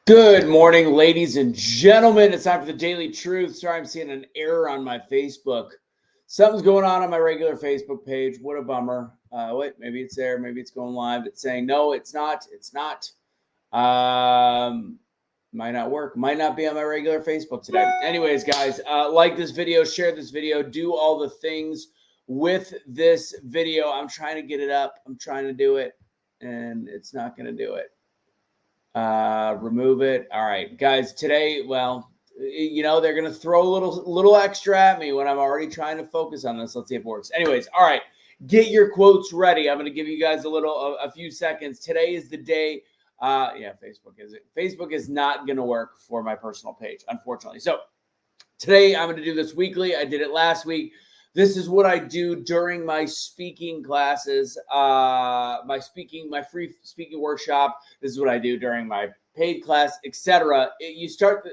Good morning, ladies and gentlemen. It's time for the Daily Truth. Sorry, I'm seeing an error on my Facebook. Something's going on my regular Facebook page. What a bummer. Wait, maybe it's there. Maybe it's going live. It's saying, no, it's not. It's not. Might not work. Might not be on my regular Facebook today. Anyways, guys, like this video, share this video, do all the things with this video. I'm trying to get it up. I'm trying to do it, and it's not going to do it. Remove it. All right, guys, today, well, they're going to throw a little extra at me when I'm already trying to focus on this. Let's see if it works. Anyways, all right, get your quotes ready. I'm going to give you guys a few seconds. Today is the day. Facebook is not going to work for my personal page, unfortunately. So today I'm going to do this weekly. I did it last week. This is what I do during my speaking classes, my free speaking workshop. This is what I do during my paid class, etc. You start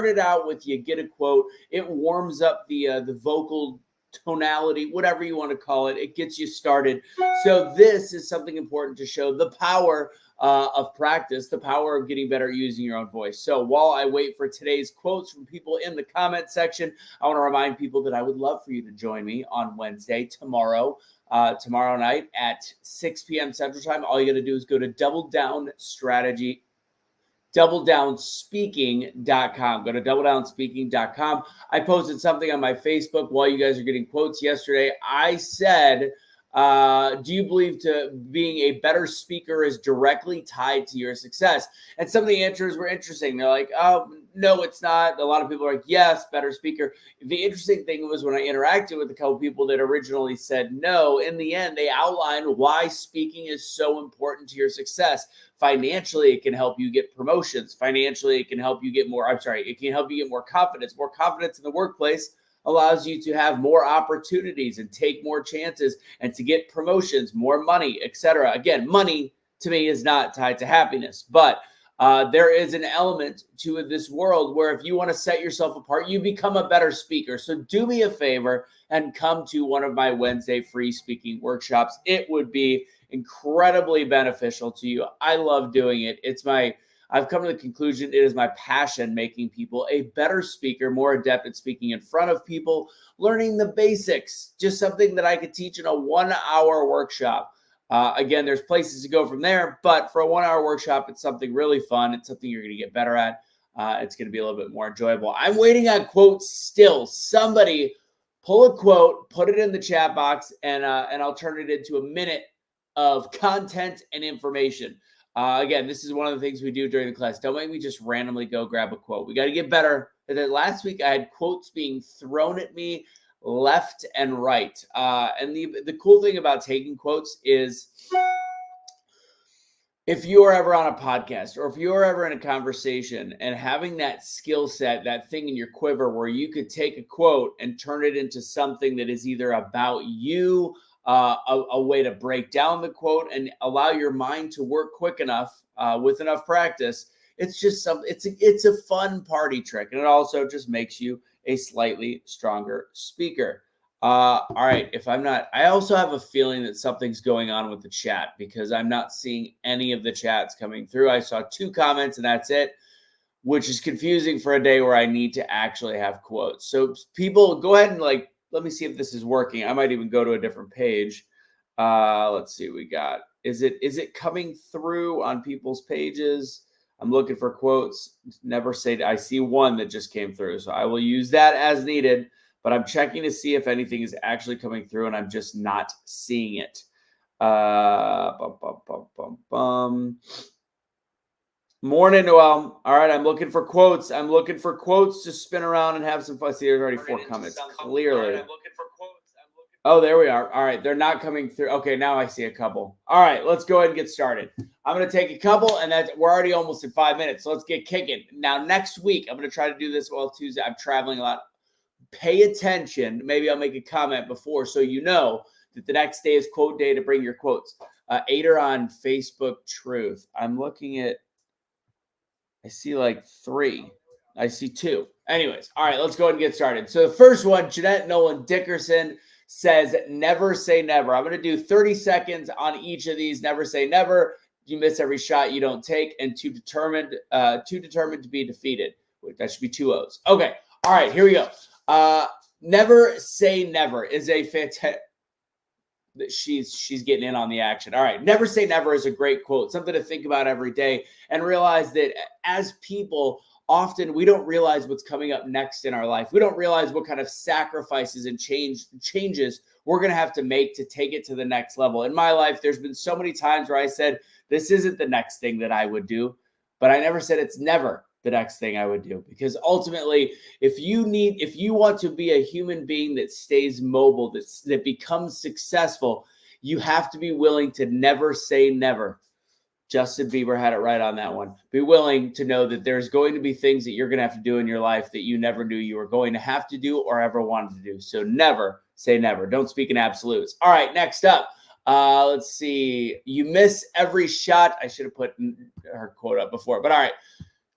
it out with, you get a quote. It warms up the vocal tonality, whatever you want to call it. It gets you started. So this is something important to show the power of practice, the power of getting better at using your own voice. So while I wait for today's quotes from people in the comment section, I want to remind people that I would love for you to join me on Wednesday, tomorrow night at 6 p.m. Central Time. All you got to do is go to Doubledownspeaking.com. Go to Doubledownspeaking.com. I posted something on my Facebook while you guys are getting quotes yesterday. I said, do you believe being a better speaker is directly tied to your success? And some of the answers were interesting. They're like, oh, no, it's not. A lot of people are like, yes, better speaker. The interesting thing was when I interacted with a couple people that originally said no, in the end, they outlined why speaking is so important to your success. Financially, it can help you get promotions. Financially, it can help you get it can help you get more confidence. More confidence in the workplace allows you to have more opportunities and take more chances and to get promotions, more money, etc. Again, money to me is not tied to happiness, but there is an element to this world where if you want to set yourself apart, you become a better speaker. So do me a favor and come to one of my Wednesday free speaking workshops. It would be incredibly beneficial to you. I love doing it. I've come to the conclusion it is my passion making people a better speaker, more adept at speaking in front of people, learning the basics, just something that I could teach in a 1-hour workshop. Again, there's places to go from there, but for a 1-hour workshop, it's something really fun. It's something you're going to get better at. It's going to be a little bit more enjoyable. I'm waiting on quotes still. Somebody pull a quote, put it in the chat box, and I'll turn it into a minute of content and information. Again, this is one of the things we do during the class. Don't make me just randomly go grab a quote. We got to get better. Last week, I had quotes being thrown at me left and right. And the cool thing about taking quotes is if you're ever on a podcast or if you're ever in a conversation and having that skill set, that thing in your quiver where you could take a quote and turn it into something that is either about you, a way to break down the quote and allow your mind to work quick enough with enough practice. It's just it's a fun party trick, and it also just makes you a slightly stronger speaker. All right, I also have a feeling that something's going on with the chat because I'm not seeing any of the chats coming through. I saw 2 comments and that's it, which is confusing for a day where I need to actually have quotes. So people, go ahead and let me see if this is working. I might even go to a different page. Let's see what we got. Is it coming through on people's pages? I'm looking for quotes. Never say, I see one that just came through. So I will use that as needed, but I'm checking to see if anything is actually coming through and I'm just not seeing it. Morning, Noel. All right, I'm looking for quotes. I'm looking for quotes to spin around and have some fun. See, there's already 4 comments. Clearly. I'm looking for quotes. Oh, there we are. All right, they're not coming through. Okay, now I see a couple. All right, let's go ahead and get started. I'm going to take a couple, and we're already almost at 5 minutes, so let's get kicking. Now, next week, I'm going to try to do this Tuesday. I'm traveling a lot. Pay attention. Maybe I'll make a comment before so you know that the next day is quote day to bring your quotes. Ader on Facebook Truth. I'm looking at, I see 3. I see 2. Anyways, all right, let's go ahead and get started. So the first one, Jeanette Nolan Dickerson says, never say never. I'm going to do 30 seconds on each of these. Never say never. you miss every shot you don't take, and too determined to be defeated. Wait, that should be 2 O's. Okay. All right, here we go. Never say never is a fantastic. She's getting in on the action. All right. Never say never is a great quote, something to think about every day, and realize that as people, often we don't realize what's coming up next in our life. We don't realize what kind of sacrifices and changes we're going to have to make to take it to the next level. In my life, there's been so many times where I said, this isn't the next thing that I would do, but I never said it's never the next thing I would do, because ultimately, if you want to be a human being that stays mobile, that becomes successful, you have to be willing to never say never. Justin Bieber had it right on that one. Be willing to know that there's going to be things that you're going to have to do in your life that you never knew you were going to have to do or ever wanted to do. So never say never. Don't speak in absolutes. All right, next up. Let's see. You miss every shot. I should have put her quote up before, but all right.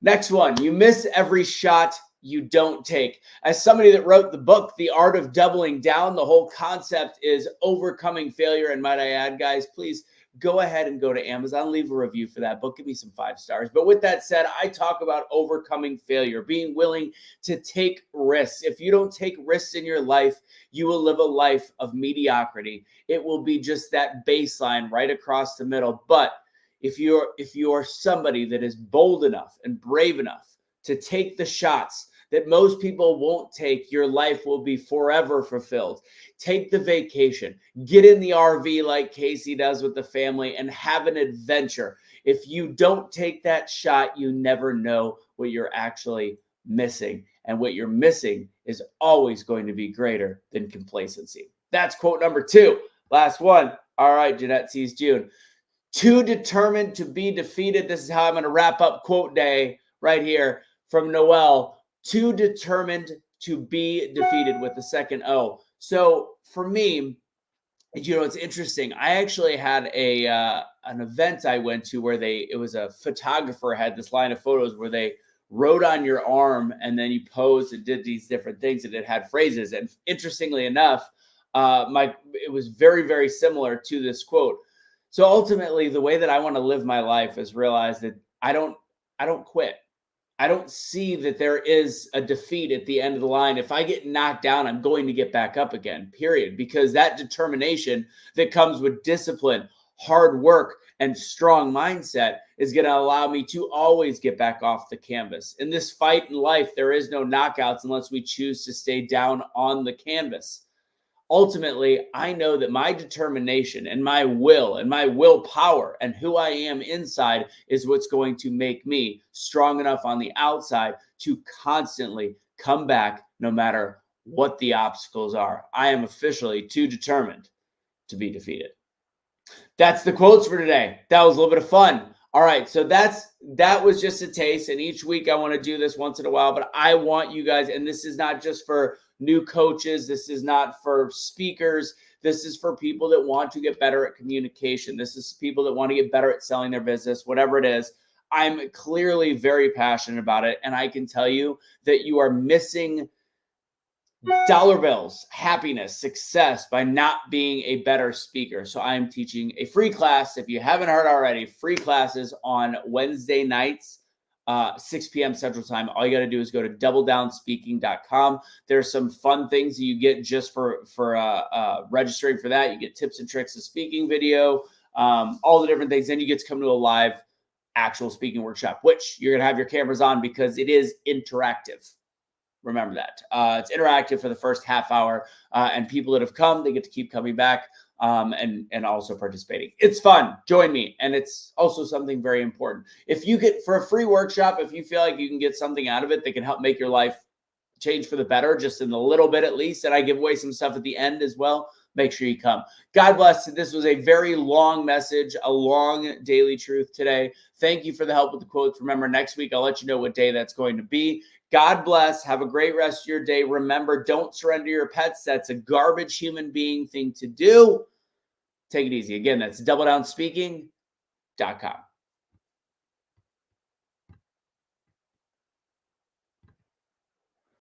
Next one, you miss every shot you don't take. As somebody that wrote the book, The Art of Doubling Down, the whole concept is overcoming failure. And might I add, guys, please go ahead and go to Amazon, leave a review for that book. Give me some 5 stars. But with that said, I talk about overcoming failure, being willing to take risks. If you don't take risks in your life, you will live a life of mediocrity. It will be just that baseline right across the middle. But if you're somebody that is bold enough and brave enough to take the shots that most people won't take, your life will be forever fulfilled. Take the vacation, get in the RV like Casey does with the family, and have an adventure. If you don't take that shot, you never know what you're actually missing. And what you're missing is always going to be greater than complacency. That's quote number 2. Last one. All right, Jeanette sees June. Too determined to be defeated. This is how I'm going to wrap up quote day right here from Noel. Too determined to be defeated with the second O. So for me, it's interesting. I actually had an event I went to where it was a photographer had this line of photos where they wrote on your arm and then you posed and did these different things, and it had phrases. And interestingly enough, it was very, very similar to this quote. So ultimately, the way that I want to live my life is realize that I don't quit. I don't see that there is a defeat at the end of the line. If I get knocked down, I'm going to get back up again, period. Because that determination that comes with discipline, hard work, and strong mindset is going to allow me to always get back off the canvas. In this fight in life, there is no knockouts unless we choose to stay down on the canvas. Ultimately, I know that my determination and my will and my willpower and who I am inside is what's going to make me strong enough on the outside to constantly come back no matter what the obstacles are. I am officially too determined to be defeated. That's the quotes for today. That was a little bit of fun. All right, so that was just a taste, and each week I want to do this once in a while, but I want you guys, and this is not just for new coaches, this is not for speakers, this is for people that want to get better at communication. This is people that want to get better at selling their business, whatever it is. I'm clearly very passionate about it, and I can tell you that you are missing dollar bills, happiness, success by not being a better speaker. So I'm teaching a free class. If you haven't heard already, free classes on Wednesday nights, 6 p.m. Central Time. All you got to do is go to doubledownspeaking.com. There's some fun things that you get just for registering for that. You get tips and tricks of speaking video, all the different things. Then you get to come to a live actual speaking workshop, which you're going to have your cameras on because it is interactive. Remember that. It's interactive for the first half hour, and people that have come, they get to keep coming back and also participating. It's fun. Join me. And it's also something very important. If you get for a free workshop, if you feel like you can get something out of it that can help make your life change for the better, just in a little bit at least, and I give away some stuff at the end as well, make sure you come. God bless. This was a very long message, a long daily truth today. Thank you for the help with the quotes. Remember, next week, I'll let you know what day that's going to be. God bless. Have a great rest of your day. Remember, don't surrender your pets. That's a garbage human being thing to do. Take it easy. Again, that's doubledownspeaking.com.